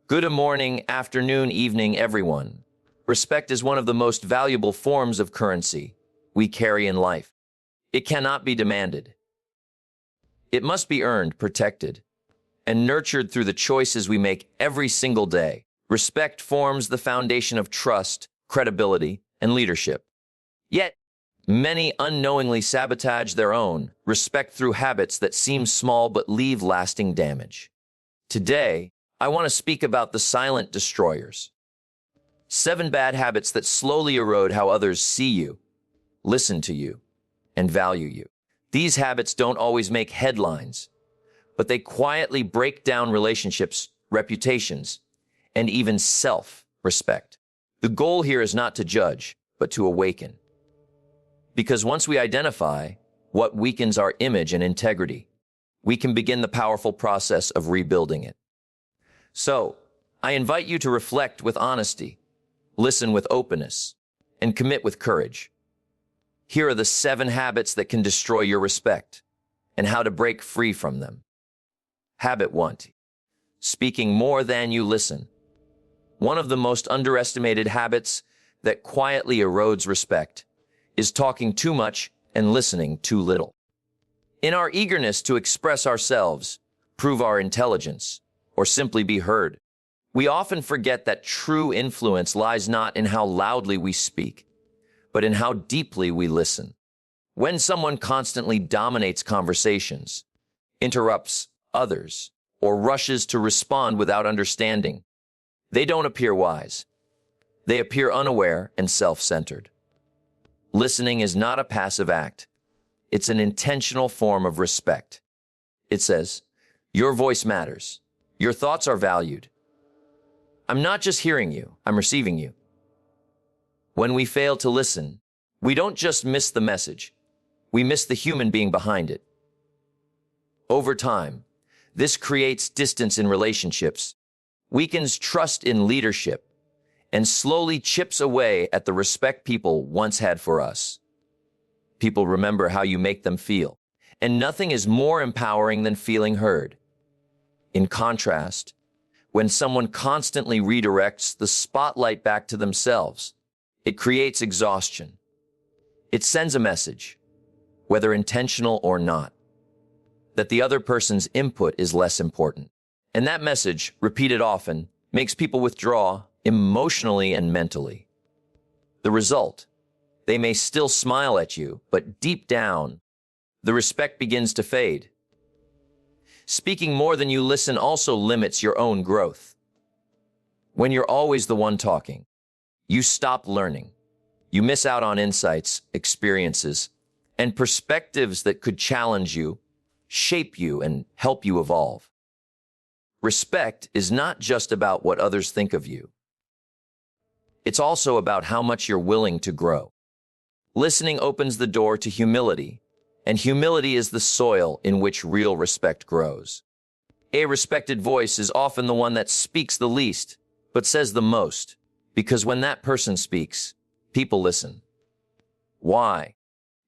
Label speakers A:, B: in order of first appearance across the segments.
A: Good morning, afternoon, evening, everyone. Respect is one of the most valuable forms of currency we carry in life. It cannot be demanded. It must be earned, protected, and nurtured through the choices we make every single day. Respect forms the foundation of trust, credibility, and leadership. Yet, many unknowingly sabotage their own respect through habits that seem small but leave lasting damage. Today, I want to speak about the silent destroyers. 7 bad habits that slowly erode how others see you, listen to you, and value you. These habits don't always make headlines, but they quietly break down relationships, reputations, and even self-respect. The goal here is not to judge, but to awaken. Because once we identify what weakens our image and integrity, we can begin the powerful process of rebuilding it. So, I invite you to reflect with honesty, listen with openness, and commit with courage. Here are the 7 habits that can destroy your respect and how to break free from them. Habit 1. Speaking more than you listen. One of the most underestimated habits that quietly erodes respect is talking too much and listening too little. In our eagerness to express ourselves, prove our intelligence, or simply be heard, we often forget that true influence lies not in how loudly we speak, but in how deeply we listen. When someone constantly dominates conversations, interrupts others, or rushes to respond without understanding, they don't appear wise. They appear unaware and self-centered. Listening is not a passive act. It's an intentional form of respect. It says, "Your voice matters. Your thoughts are valued. I'm not just hearing you, I'm receiving you." When we fail to listen, we don't just miss the message, we miss the human being behind it. Over time, this creates distance in relationships, weakens trust in leadership, and slowly chips away at the respect people once had for us. People remember how you make them feel, and nothing is more empowering than feeling heard. In contrast, when someone constantly redirects the spotlight back to themselves, it creates exhaustion. It sends a message, whether intentional or not, that the other person's input is less important. And that message, repeated often, makes people withdraw emotionally and mentally. The result, they may still smile at you, but deep down, the respect begins to fade. Speaking more than you listen also limits your own growth. When you're always the one talking, you stop learning. You miss out on insights, experiences, and perspectives that could challenge you, shape you, and help you evolve. Respect is not just about what others think of you. It's also about how much you're willing to grow. Listening opens the door to humility, and humility is the soil in which real respect grows. A respected voice is often the one that speaks the least, but says the most, because when that person speaks, people listen. Why?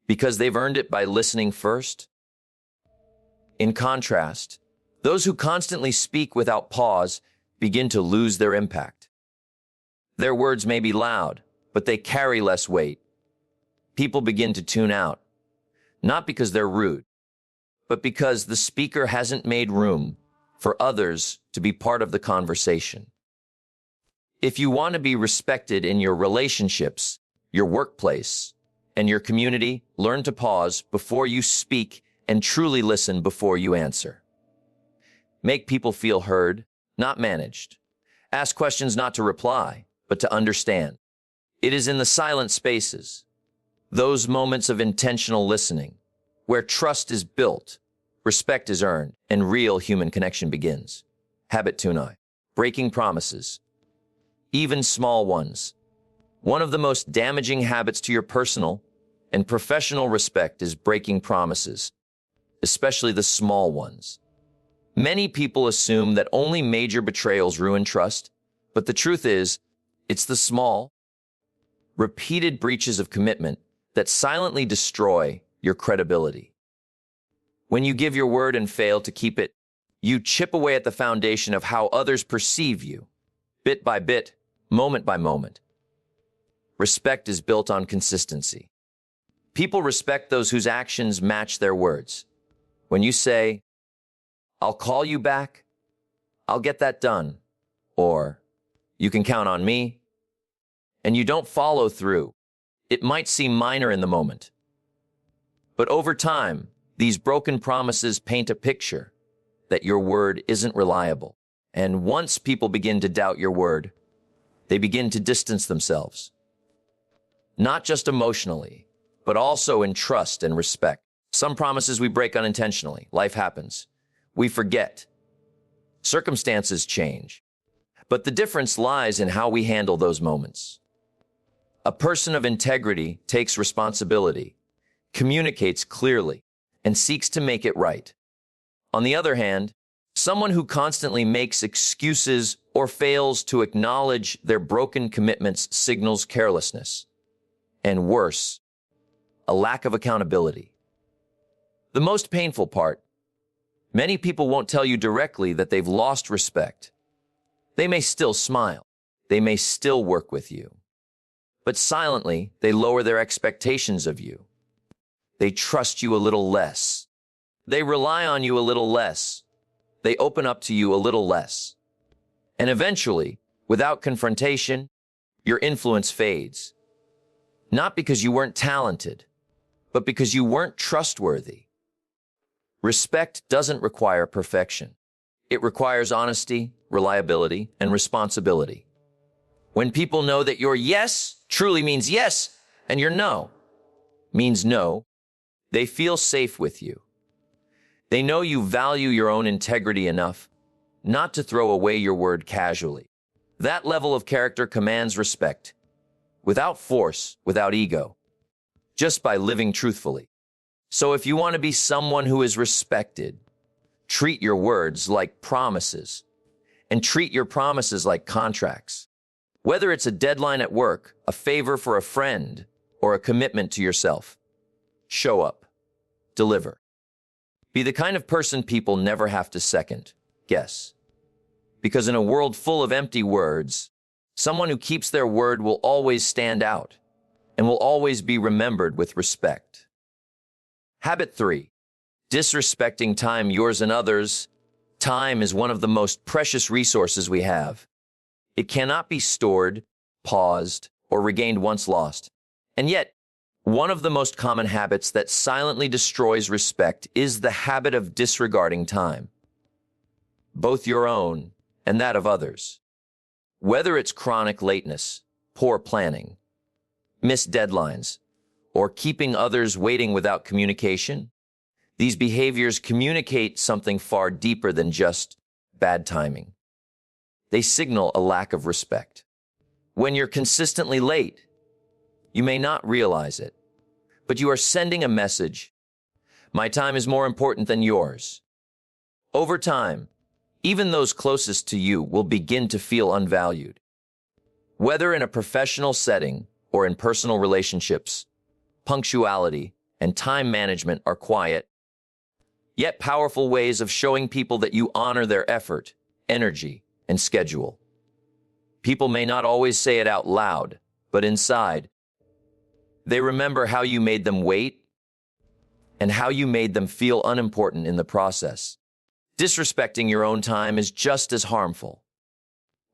A: Because they've earned it by listening first? In contrast, those who constantly speak without pause begin to lose their impact. Their words may be loud, but they carry less weight. People begin to tune out, not because they're rude, but because the speaker hasn't made room for others to be part of the conversation. If you want to be respected in your relationships, your workplace, and your community, learn to pause before you speak and truly listen before you answer. Make people feel heard, not managed. Ask questions not to reply, but to understand. It is in the silent spaces, those moments of intentional listening, where trust is built, respect is earned, and real human connection begins. Habit 2. Breaking promises, even small ones. One of the most damaging habits to your personal and professional respect is breaking promises, especially the small ones. Many people assume that only major betrayals ruin trust, but the truth is, it's the small, repeated breaches of commitment that silently destroy your credibility. When you give your word and fail to keep it, You chip away at the foundation of how others perceive you, bit by bit, moment by moment. Respect is built on consistency. People respect those whose actions match their words. When you say, "I'll call you back," "I'll get that done," or "You can count on me," and you don't follow through, it might seem minor in the moment. But over time, these broken promises paint a picture that your word isn't reliable. And once people begin to doubt your word, they begin to distance themselves. Not just emotionally, but also in trust and respect. Some promises we break unintentionally. Life happens. We forget. Circumstances change. But the difference lies in how we handle those moments. A person of integrity takes responsibility, communicates clearly, and seeks to make it right. On the other hand, someone who constantly makes excuses or fails to acknowledge their broken commitments signals carelessness. And worse, a lack of accountability. The most painful part, many people won't tell you directly that they've lost respect. They may still smile. They may still work with you. But silently, they lower their expectations of you. They trust you a little less. They rely on you a little less. They open up to you a little less. And eventually, without confrontation, your influence fades. Not because you weren't talented, but because you weren't trustworthy. Respect doesn't require perfection. It requires honesty, reliability, and responsibility. When people know that your yes truly means yes, and your no means no, they feel safe with you. They know you value your own integrity enough not to throw away your word casually. That level of character commands respect, without force, without ego, just by living truthfully. So if you want to be someone who is respected, treat your words like promises, and treat your promises like contracts. Whether it's a deadline at work, a favor for a friend, or a commitment to yourself, show up, deliver. Be the kind of person people never have to second guess. Because in a world full of empty words, someone who keeps their word will always stand out and will always be remembered with respect. Habit 3. Disrespecting time, yours and others. Time is one of the most precious resources we have. It cannot be stored, paused, or regained once lost. And yet, one of the most common habits that silently destroys respect is the habit of disregarding time, both your own and that of others. Whether it's chronic lateness, poor planning, missed deadlines, or keeping others waiting without communication, these behaviors communicate something far deeper than just bad timing. They signal a lack of respect. When you're consistently late, you may not realize it, but you are sending a message. My time is more important than yours. Over time, even those closest to you will begin to feel unvalued. Whether in a professional setting or in personal relationships, punctuality and time management are quiet, yet powerful ways of showing people that you honor their effort, energy, and schedule. People may not always say it out loud, but inside, they remember how you made them wait and how you made them feel unimportant in the process. Disrespecting your own time is just as harmful.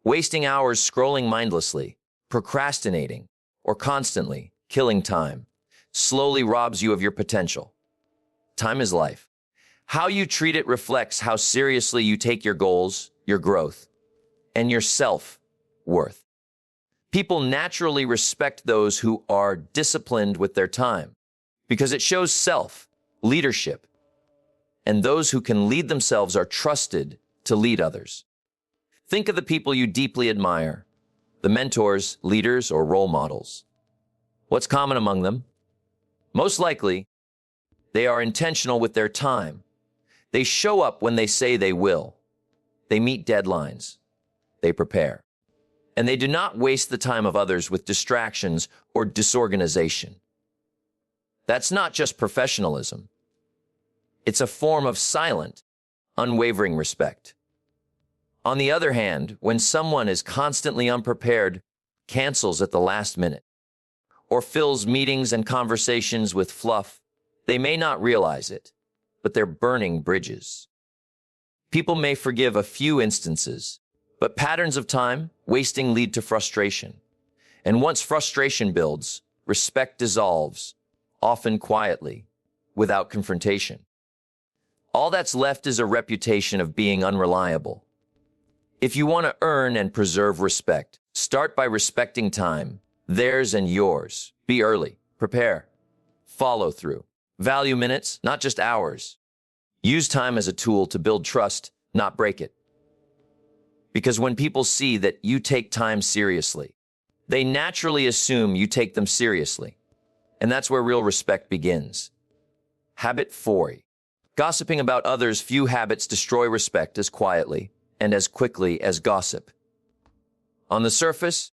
A: Wasting hours scrolling mindlessly, procrastinating, or constantly killing time slowly robs you of your potential. Time is life. How you treat it reflects how seriously you take your goals, your growth, and your self-worth. People naturally respect those who are disciplined with their time because it shows leadership, and those who can lead themselves are trusted to lead others. Think of the people you deeply admire, the mentors, leaders, or role models. What's common among them? Most likely, they are intentional with their time. They show up when they say they will. They meet deadlines. They prepare. And they do not waste the time of others with distractions or disorganization. That's not just professionalism. It's a form of silent, unwavering respect. On the other hand, when someone is constantly unprepared, cancels at the last minute, or fills meetings and conversations with fluff, they may not realize it, but they're burning bridges. People may forgive a few instances, but patterns of time wasting lead to frustration. And once frustration builds, respect dissolves, often quietly, without confrontation. All that's left is a reputation of being unreliable. If you want to earn and preserve respect, start by respecting time, theirs and yours. Be early, prepare, follow through. Value minutes, not just hours. Use time as a tool to build trust, not break it. Because when people see that you take time seriously, they naturally assume you take them seriously. And that's where real respect begins. Habit 4. Gossiping about others. Few habits destroy respect as quietly and as quickly as gossip. On the surface,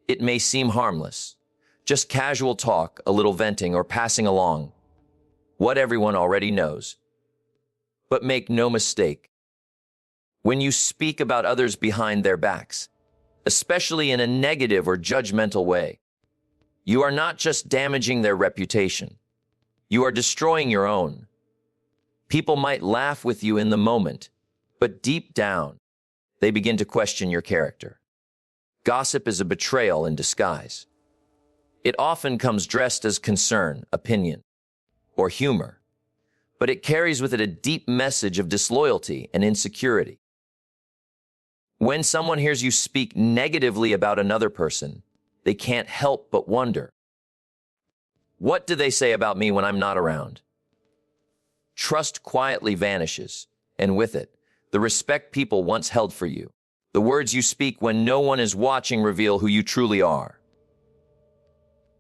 A: it may seem harmless. Just casual talk, a little venting, or passing along what everyone already knows. But make no mistake, when you speak about others behind their backs, especially in a negative or judgmental way, you are not just damaging their reputation, you are destroying your own. People might laugh with you in the moment, but deep down, they begin to question your character. Gossip is a betrayal in disguise. It often comes dressed as concern, opinion, or humor, but it carries with it a deep message of disloyalty and insecurity. When someone hears you speak negatively about another person, they can't help but wonder, what do they say about me when I'm not around? Trust quietly vanishes, and with it, the respect people once held for you. The words you speak when no one is watching reveal who you truly are.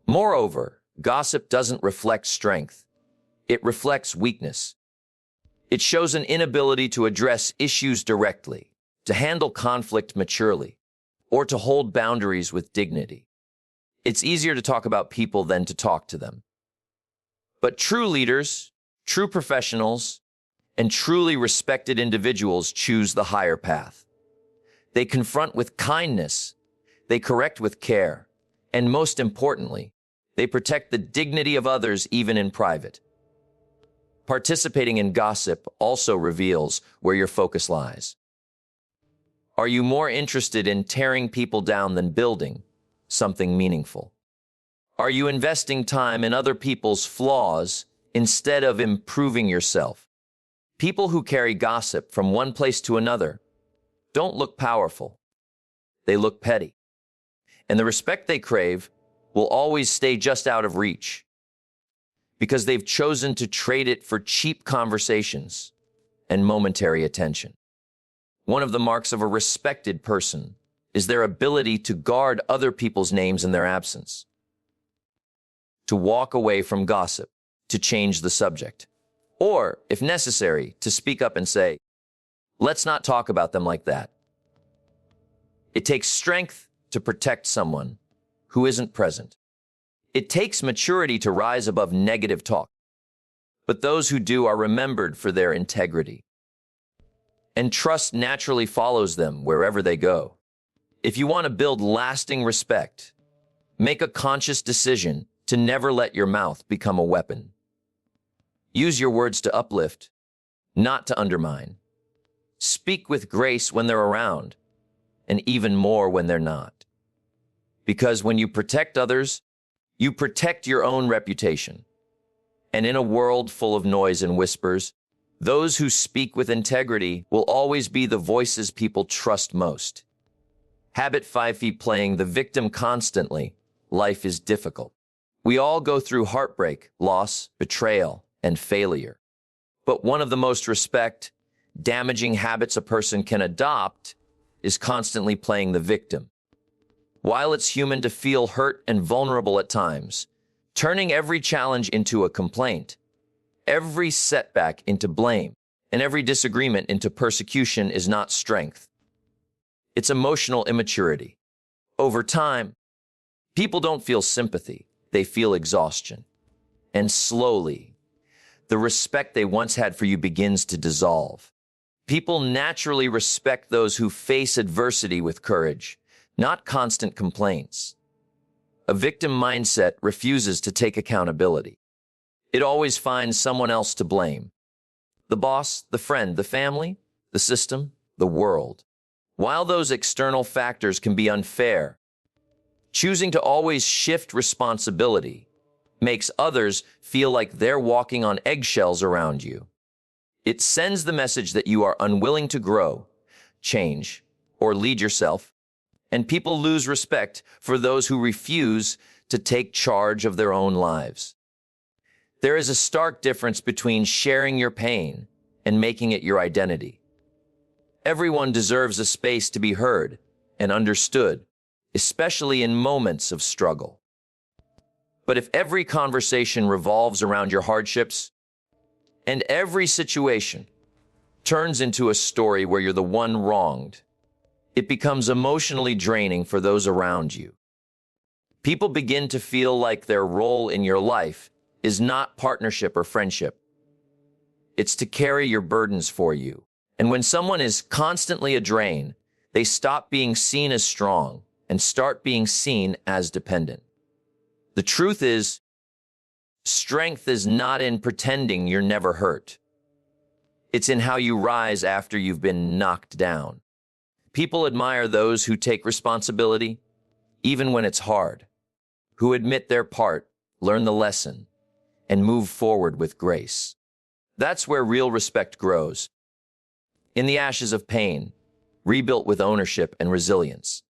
A: Moreover, gossip doesn't reflect strength. It reflects weakness. It shows an inability to address issues directly, to handle conflict maturely, or to hold boundaries with dignity. It's easier to talk about people than to talk to them. But true leaders, true professionals, and truly respected individuals choose the higher path. They confront with kindness, they correct with care, and most importantly, they protect the dignity of others even in private. Participating in gossip also reveals where your focus lies. Are you more interested in tearing people down than building something meaningful? Are you investing time in other people's flaws instead of improving yourself? People who carry gossip from one place to another don't look powerful. They look petty. And the respect they crave will always stay just out of reach because they've chosen to trade it for cheap conversations and momentary attention. One of the marks of a respected person is their ability to guard other people's names in their absence, to walk away from gossip, to change the subject, or, if necessary, to speak up and say, let's not talk about them like that. It takes strength to protect someone who isn't present. It takes maturity to rise above negative talk, but those who do are remembered for their integrity. And trust naturally follows them wherever they go. If you want to build lasting respect, make a conscious decision to never let your mouth become a weapon. Use your words to uplift, not to undermine. Speak with grace when they're around, and even more when they're not. Because when you protect others, you protect your own reputation. And in a world full of noise and whispers, those who speak with integrity will always be the voices people trust most. Habit 5. Playing the victim constantly. Life is difficult. We all go through heartbreak, loss, betrayal, and failure. But one of the most damaging habits a person can adopt is constantly playing the victim. While it's human to feel hurt and vulnerable at times, turning every challenge into a complaint, every setback into blame, and every disagreement into persecution is not strength. It's emotional immaturity. Over time, people don't feel sympathy, they feel exhaustion. And slowly, the respect they once had for you begins to dissolve. People naturally respect those who face adversity with courage, not constant complaints. A victim mindset refuses to take accountability. It always finds someone else to blame. The boss, the friend, the family, the system, the world. While those external factors can be unfair, choosing to always shift responsibility makes others feel like they're walking on eggshells around you. It sends the message that you are unwilling to grow, change, or lead yourself, and people lose respect for those who refuse to take charge of their own lives. There is a stark difference between sharing your pain and making it your identity. Everyone deserves a space to be heard and understood, especially in moments of struggle. But if every conversation revolves around your hardships, and every situation turns into a story where you're the one wronged, it becomes emotionally draining for those around you. People begin to feel like their role in your life is not partnership or friendship. It's to carry your burdens for you. And when someone is constantly a drain, they stop being seen as strong and start being seen as dependent. The truth is, strength is not in pretending you're never hurt. It's in how you rise after you've been knocked down. People admire those who take responsibility, even when it's hard, who admit their part, learn the lesson, and move forward with grace. That's where real respect grows. In the ashes of pain, rebuilt with ownership and resilience.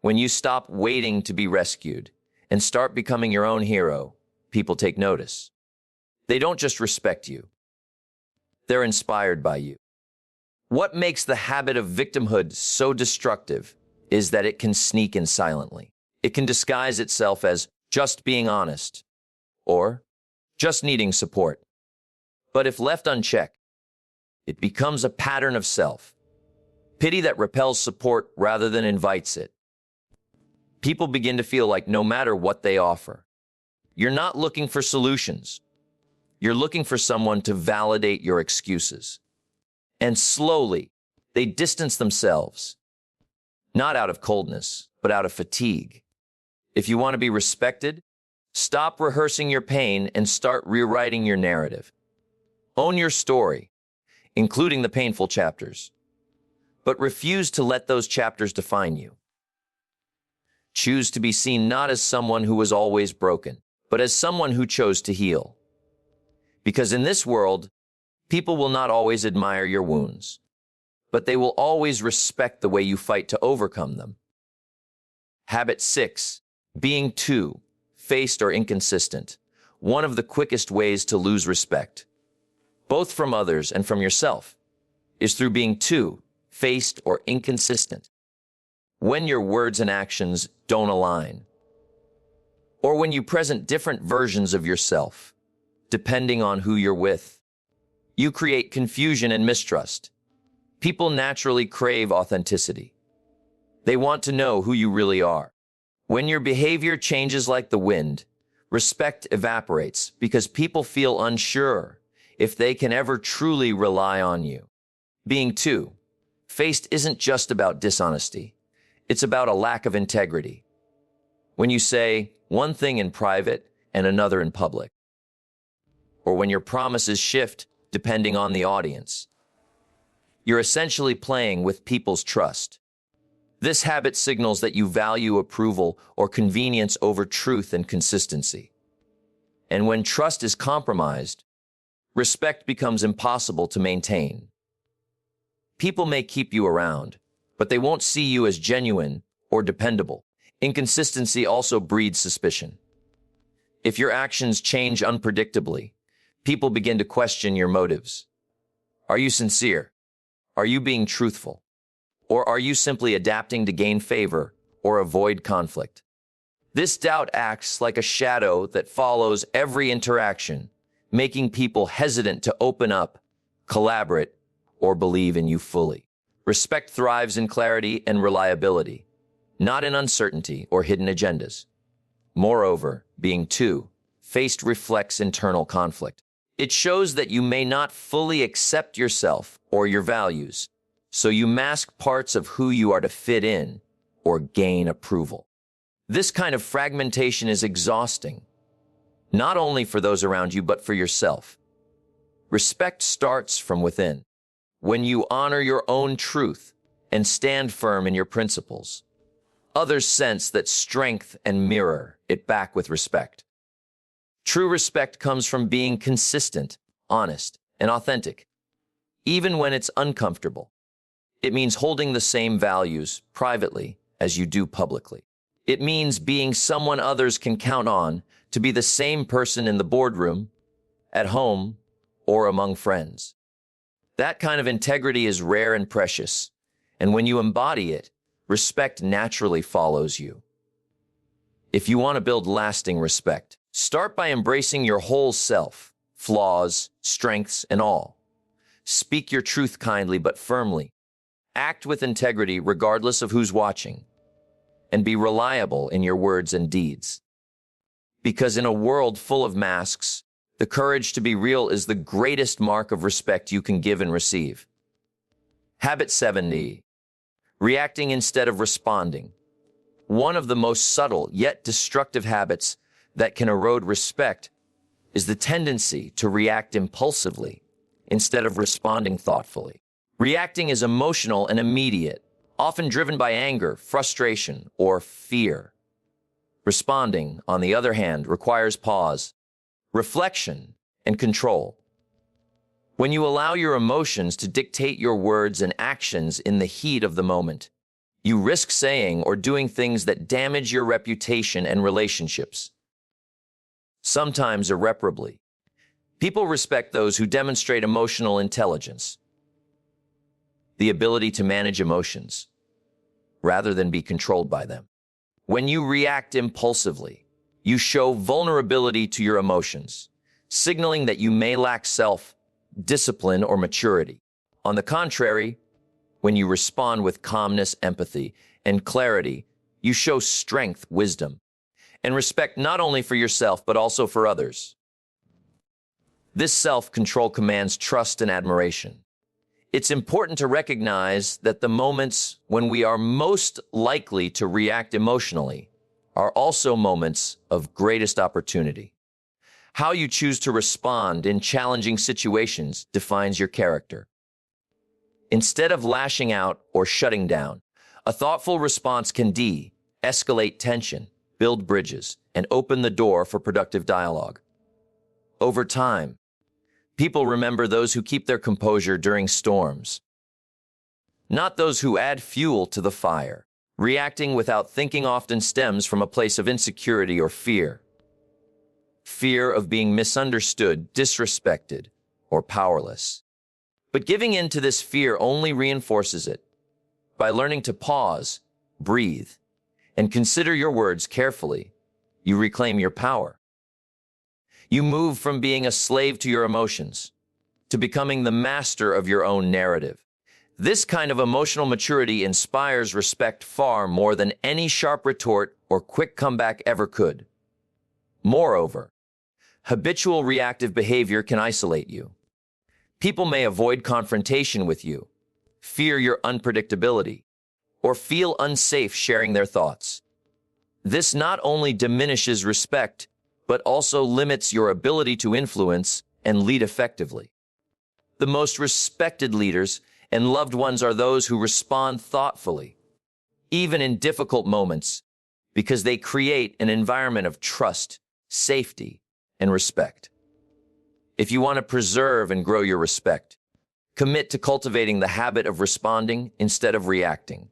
A: When you stop waiting to be rescued and start becoming your own hero, people take notice. They don't just respect you. They're inspired by you. What makes the habit of victimhood so destructive is that it can sneak in silently. It can disguise itself as just being honest or just needing support. But if left unchecked, it becomes a pattern of self-pity that repels support rather than invites it. People begin to feel like no matter what they offer, you're not looking for solutions. You're looking for someone to validate your excuses. And slowly, they distance themselves, not out of coldness, but out of fatigue. If you want to be respected, stop rehearsing your pain and start rewriting your narrative. Own your story, including the painful chapters, but refuse to let those chapters define you. Choose to be seen not as someone who was always broken, but as someone who chose to heal. Because in this world, people will not always admire your wounds, but they will always respect the way you fight to overcome them. Habit 6, being too faced or inconsistent. One of the quickest ways to lose respect, both from others and from yourself, is through being too faced or inconsistent. When your words and actions don't align, or when you present different versions of yourself, depending on who you're with, you create confusion and mistrust. People naturally crave authenticity. They want to know who you really are. When your behavior changes like the wind, respect evaporates because people feel unsure if they can ever truly rely on you. Being too faced isn't just about dishonesty. It's about a lack of integrity. When you say one thing in private and another in public, or when your promises shift depending on the audience, you're essentially playing with people's trust. This habit signals that you value approval or convenience over truth and consistency. And when trust is compromised, respect becomes impossible to maintain. People may keep you around, but they won't see you as genuine or dependable. Inconsistency also breeds suspicion. If your actions change unpredictably, people begin to question your motives. Are you sincere? Are you being truthful? Or are you simply adapting to gain favor or avoid conflict? This doubt acts like a shadow that follows every interaction, making people hesitant to open up, collaborate, or believe in you fully. Respect thrives in clarity and reliability, not in uncertainty or hidden agendas. Moreover, being too faced reflects internal conflict. It shows that you may not fully accept yourself or your values, so you mask parts of who you are to fit in or gain approval. This kind of fragmentation is exhausting, not only for those around you, but for yourself. Respect starts from within. When you honor your own truth and stand firm in your principles, others sense that strength and mirror it back with respect. True respect comes from being consistent, honest, and authentic, even when it's uncomfortable. It means holding the same values privately as you do publicly. It means being someone others can count on to be the same person in the boardroom, at home, or among friends. That kind of integrity is rare and precious, and when you embody it, respect naturally follows you. If you want to build lasting respect, start by embracing your whole self, flaws, strengths, and all. Speak your truth kindly but firmly. Act with integrity regardless of who's watching. And be reliable in your words and deeds. Because in a world full of masks, the courage to be real is the greatest mark of respect you can give and receive. Habit 70. Reacting instead of responding. One of the most subtle yet destructive habits that can erode respect is the tendency to react impulsively instead of responding thoughtfully. Reacting is emotional and immediate, often driven by anger, frustration, or fear. Responding, on the other hand, requires pause, reflection, and control. When you allow your emotions to dictate your words and actions in the heat of the moment, you risk saying or doing things that damage your reputation and relationships, sometimes irreparably. People respect those who demonstrate emotional intelligence, the ability to manage emotions, rather than be controlled by them. When you react impulsively, you show vulnerability to your emotions, signaling that you may lack self-discipline or maturity. On the contrary, when you respond with calmness, empathy, and clarity, you show strength, wisdom, and respect not only for yourself, but also for others. This self-control commands trust and admiration. It's important to recognize that the moments when we are most likely to react emotionally are also moments of greatest opportunity. How you choose to respond in challenging situations defines your character. Instead of lashing out or shutting down, a thoughtful response can de-escalate tension, build bridges, and open the door for productive dialogue. Over time, people remember those who keep their composure during storms, not those who add fuel to the fire. Reacting without thinking often stems from a place of insecurity or fear. Fear of being misunderstood, disrespected, or powerless. But giving in to this fear only reinforces it. By learning to pause, breathe, and consider your words carefully, you reclaim your power. You move from being a slave to your emotions to becoming the master of your own narrative. This kind of emotional maturity inspires respect far more than any sharp retort or quick comeback ever could. Moreover, habitual reactive behavior can isolate you. People may avoid confrontation with you, fear your unpredictability, or feel unsafe sharing their thoughts. This not only diminishes respect, but also limits your ability to influence and lead effectively. The most respected leaders and loved ones are those who respond thoughtfully, even in difficult moments, because they create an environment of trust, safety, and respect. If you want to preserve and grow your respect, commit to cultivating the habit of responding instead of reacting.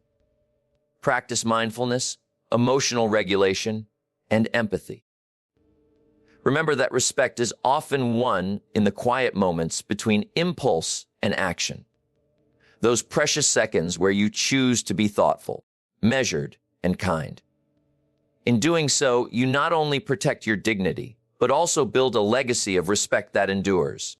A: Practice mindfulness, emotional regulation, and empathy. Remember that respect is often won in the quiet moments between impulse and action. Those precious seconds where you choose to be thoughtful, measured, and kind. In doing so, you not only protect your dignity, but also build a legacy of respect that endures.